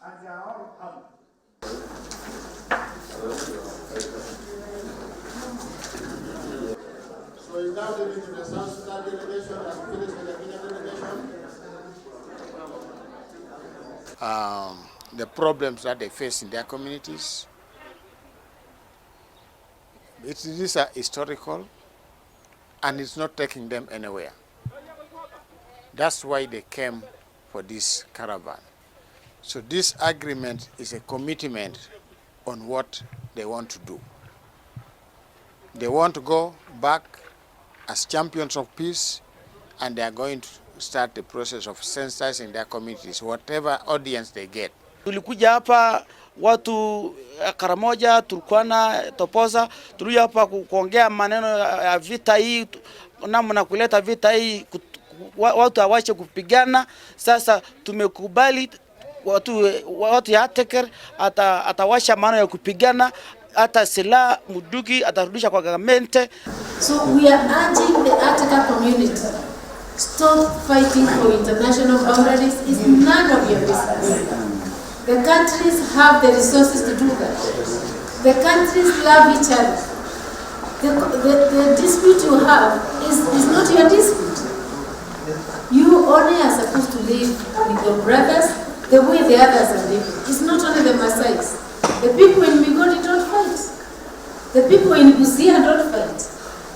So he's now leaving to the South Sudan delegation and finished with the Kenya delegation. The problems that they face in their communities. These are historical, and it's not taking them anywhere. That's why they came for this caravan. So this agreement is a commitment on what they want to do. They want to go back as champions of peace, and they are going to start the process of sensitizing their communities, whatever audience they get. Tulikuja hapa watu Karamoja, Turkana, Toposa, tulikuja hapa kuongea maneno ya vita hii, namna kuleta vita hii, watu hawache kupigana. Sasa tumekubali watu ya Teker atawasha maneno ya kupigana, hata silaha mudugi atarudisha kwa government. So we are urging the Attica community, stop fighting for international boundaries. It's none of your business. The countries have the resources to do that. The countries love each other. The dispute you have is not your dispute. You only are supposed to live with your brothers the way the others are living. It's not only the Maasais. The people in Migori don't fight. The people in Busia don't fight.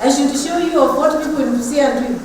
I should show you of what people in Busia are doing.